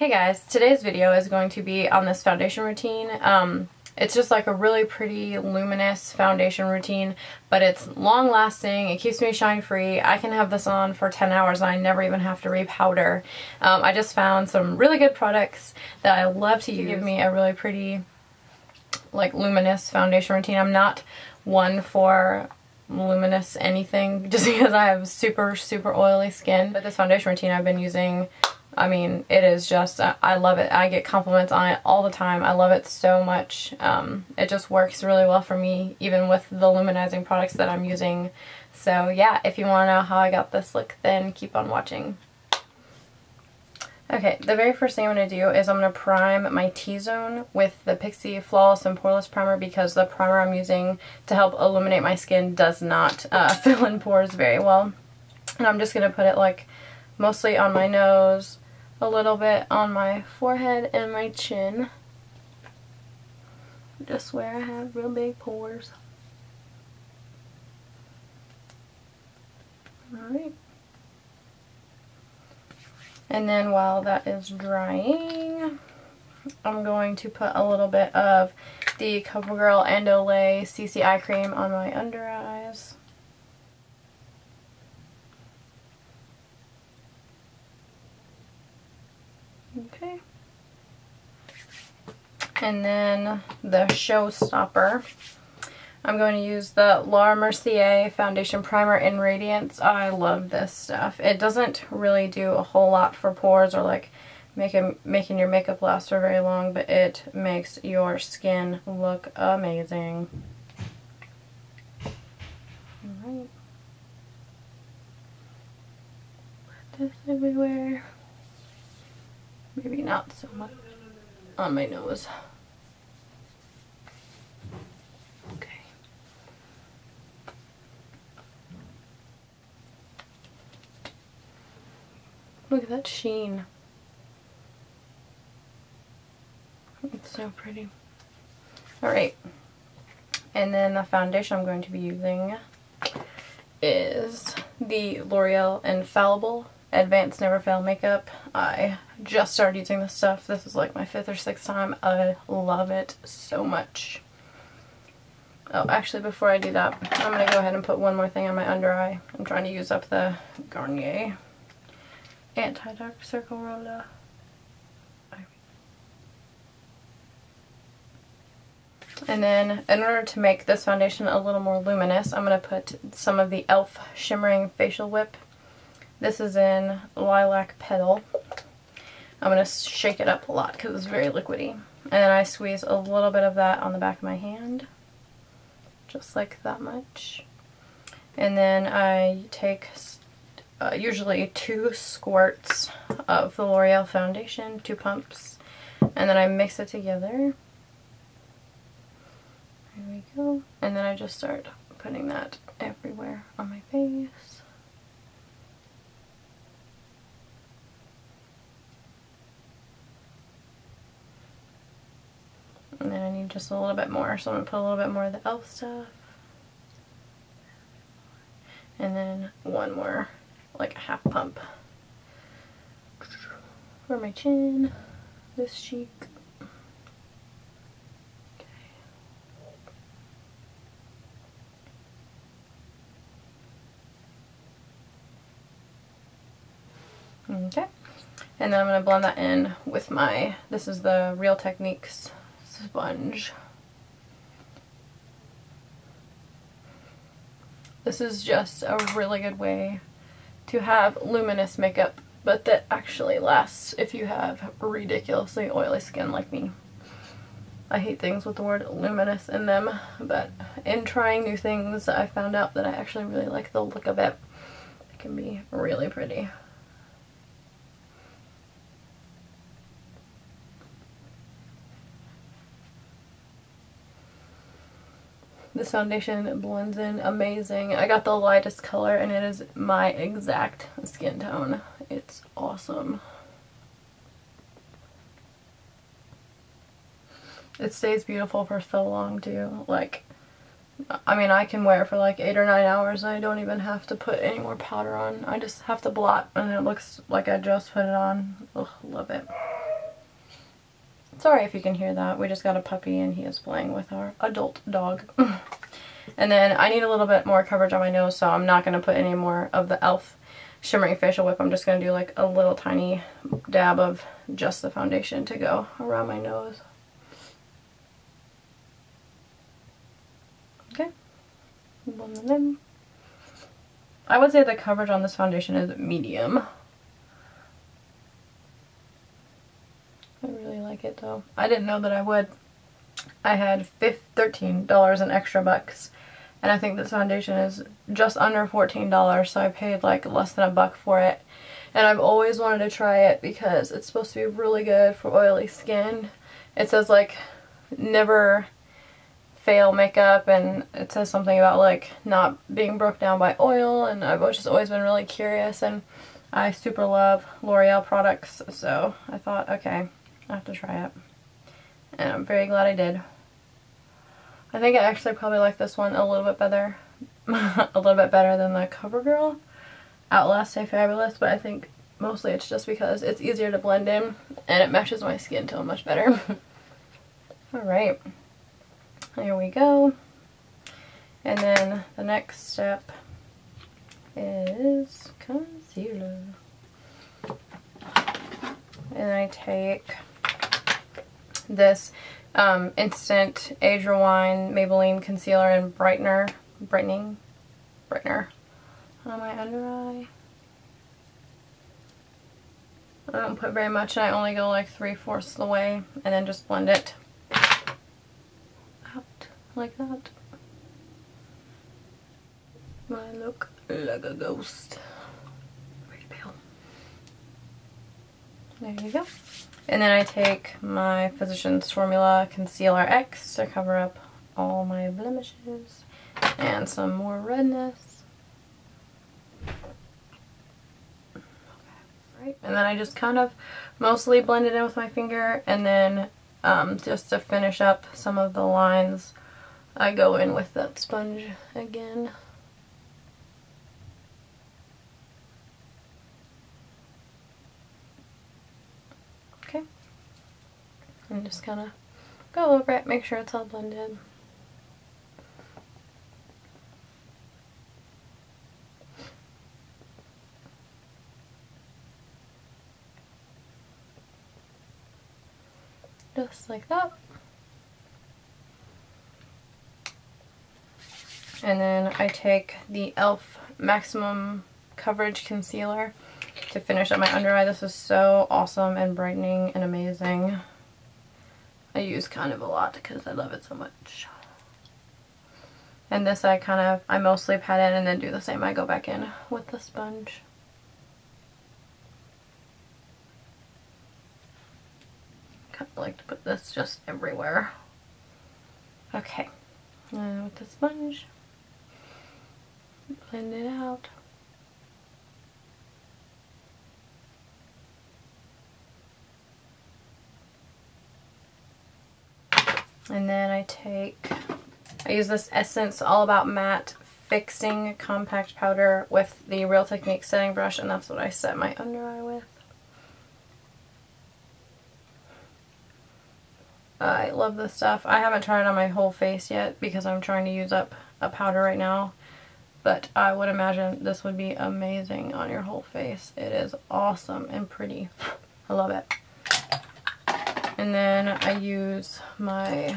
Hey guys, today's video is going to be on this foundation routine. It's just like a really pretty luminous foundation routine, but it's long lasting, it keeps me shine free. I can have this on for 10 hours and I never even have to repowder. I just found some really good products that I love to use. Give me a really pretty like luminous foundation routine. I'm not one for luminous anything just because I have super oily skin, but this foundation routine I've been using, I mean, it is just, I love it. I get compliments on it all the time. I love it so much. It just works really well for me, even with the luminizing products that I'm using. So yeah, if you want to know how I got this look, then keep on watching. Okay, the very first thing I'm going to do is I'm going to prime my T-zone with the Pixi Flawless and Poreless Primer, because the primer I'm using to help illuminate my skin does not fill in pores very well. And I'm just going to put it like mostly on my nose, a little bit on my forehead and my chin, just where I have real big pores. Alright. And then while that is drying, I'm going to put a little bit of the Covergirl and Olay CC eye cream on my under eyes. Okay. And then the showstopper, I'm going to use the Mercier foundation primer in Radiance. I love this stuff. It doesn't really do a whole lot for pores or like making your makeup last for very long, but it makes your skin look amazing. Alright. Put this everywhere. Maybe not so much on my nose. Okay. Look at that sheen. It's so pretty. Alright. And then the foundation I'm going to be using is the L'Oreal Infallible Advanced Never Fail Makeup. I just started using this stuff. This is like my 5th or 6th time. I love it so much. Oh, actually before I do that, I'm going to go ahead and put one more thing on my under eye. I'm trying to use up the Garnier Anti-Dark Circle Roller. And then in order to make this foundation a little more luminous, I'm going to put some of the e.l.f. Shimmering Facial Whip. This is in Lilac Petal. I'm going to shake it up a lot because it's very liquidy. And then I squeeze a little bit of that on the back of my hand. Just like that much. And then I take usually 2 squirts of the L'Oreal foundation, 2 pumps. And then I mix it together. There we go. And then I just start putting that everywhere on my face. And then I need just a little bit more, so I'm going to put a little bit more of the e.l.f. stuff. And then one more, like a half pump. For my chin, this cheek. Okay. And then I'm going to blend that in with my, this is the Real Techniques sponge. This is just a really good way to have luminous makeup, but that actually lasts if you have ridiculously oily skin like me. I hate things with the word luminous in them, but in trying new things I found out that I actually really like the look of it. It can be really pretty. This foundation blends in amazing. I got the lightest color and it is my exact skin tone. It's awesome. It stays beautiful for so long too. Like, I mean, I can wear it for like 8 or 9 hours and I don't even have to put any more powder on. I just have to blot and it looks like I just put it on. Ugh, love it. Sorry if you can hear that. We just got a puppy and he is playing with our adult dog. And then I need a little bit more coverage on my nose, so I'm not going to put any more of the e.l.f. Shimmering Facial Whip. I'm just going to do like a little tiny dab of just the foundation to go around my nose. Okay. Blend them in. I would say the coverage on this foundation is medium. I really like it though. I didn't know that I would. I had $13 in extra bucks, and I think this foundation is just under $14, so I paid like less than $1 for it. And I've always wanted to try it because it's supposed to be really good for oily skin. It says like never fail makeup, and it says something about like not being broke down by oil, and I've just always been really curious, and I super love L'Oreal products, so I thought, okay, I have to try it. And I'm very glad I did. I think I actually probably like this one a little bit better. A little bit better than the Covergirl Outlast Stay Fabulous, but I think mostly it's just because it's easier to blend in and it matches my skin tone much better. Alright, here we go. And then the next step is concealer. And I take this Instant Age Rewind Maybelline Concealer and Brightener on my under eye. I don't put very much, and I only go like 3/4 of the way, and then just blend it out like that. I look like a ghost. Pretty pale. There you go. And then I take my Physicians Formula Concealer X to cover up all my blemishes and some more redness. Okay, right. And then I just kind of mostly blend it in with my finger, and then just to finish up some of the lines, I go in with that sponge again. Okay. And just kind of go over it, make sure it's all blended. Just like that. And then I take the e.l.f. Maximum Coverage Concealer to finish up my under eye. This is so awesome and brightening and amazing. I use kind of a lot because I love it so much. And this I mostly pat in and then do the same. I go back in with the sponge. Kind of like to put this just everywhere. Okay, and with the sponge, blend it out. And then I use this Essence All About Matte Fixing Compact Powder with the Real Techniques setting brush, and that's what I set my under eye with. I love this stuff. I haven't tried it on my whole face yet because I'm trying to use up a powder right now, but I would imagine this would be amazing on your whole face. It is awesome and pretty. I love it. And then I use my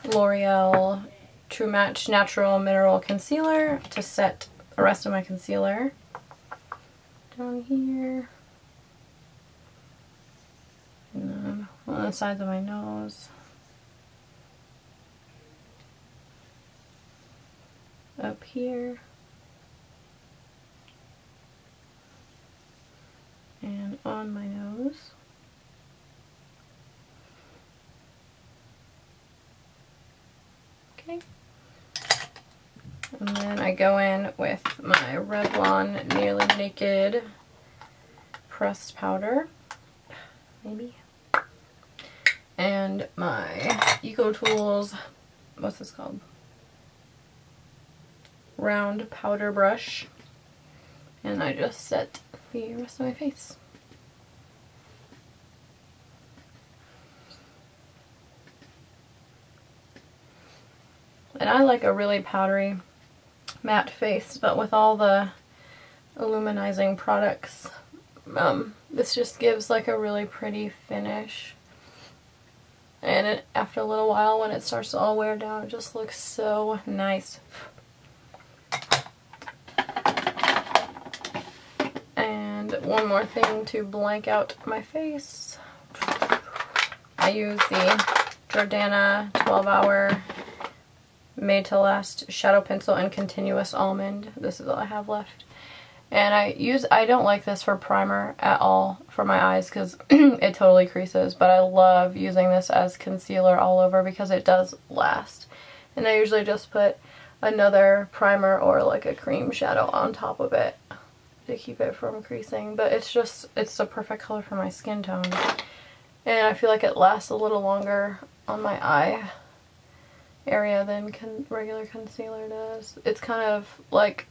L'Oreal True Match Natural Mineral Concealer to set the rest of my concealer down here. And then on the sides of my nose. Up here. And on my nose. Okay. And then I go in with my Revlon Nearly Naked pressed powder. Maybe. And my Eco Tools, what's this called? Round powder brush. And I just set the rest of my face. And I like a really powdery matte face, but with all the illuminizing products, this just gives like a really pretty finish. And after a little while, when it starts to all wear down, it just looks so nice. And one more thing to blank out my face. I use the Jordana 12-hour Made to Last Shadow Pencil in Continuous Almond. This is all I have left. And I don't like this for primer at all for my eyes because it totally creases, but I love using this as concealer all over because it does last. And I usually just put another primer or like a cream shadow on top of it to keep it from creasing, but it's the perfect color for my skin tone. And I feel like it lasts a little longer on my eye area than regular concealer does. It's kind of like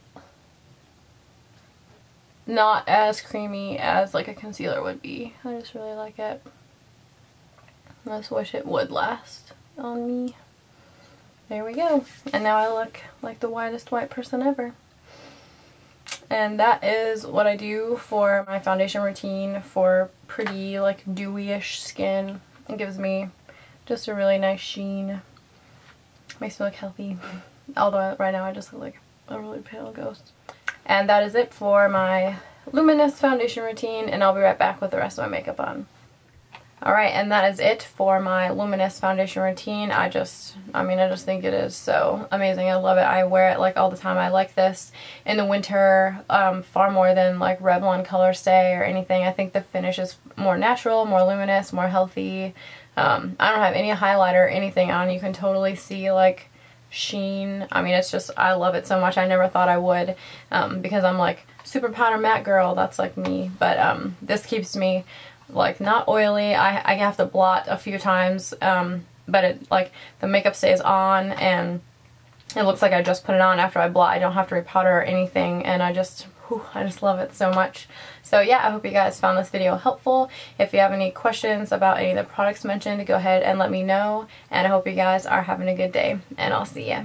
not as creamy as like a concealer would be. I just really like it. I just wish it would last on me. There we go. And now I look like the whitest white person ever. And that is what I do for my foundation routine for pretty like dewy-ish skin. It gives me just a really nice sheen. Makes me look healthy. Although right now I just look like a really pale ghost. And that is it for my Luminous foundation routine, and I'll be right back with the rest of my makeup on. Alright, and that is it for my Luminous foundation routine. I just think it is so amazing. I love it. I wear it like all the time. I like this in the winter far more than like Revlon Color Stay or anything. I think the finish is more natural, more luminous, more healthy. I don't have any highlighter or anything on. You can totally see like sheen. I mean, it's just, I love it so much. I never thought I would because I'm like super powder matte girl. That's like me. But this keeps me like not oily. I have to blot a few times, but it like the makeup stays on and it looks like I just put it on after I blot. I don't have to repowder or anything, and I just love it so much. So yeah, I hope you guys found this video helpful. If you have any questions about any of the products mentioned, go ahead and let me know, and I hope you guys are having a good day, and I'll see ya.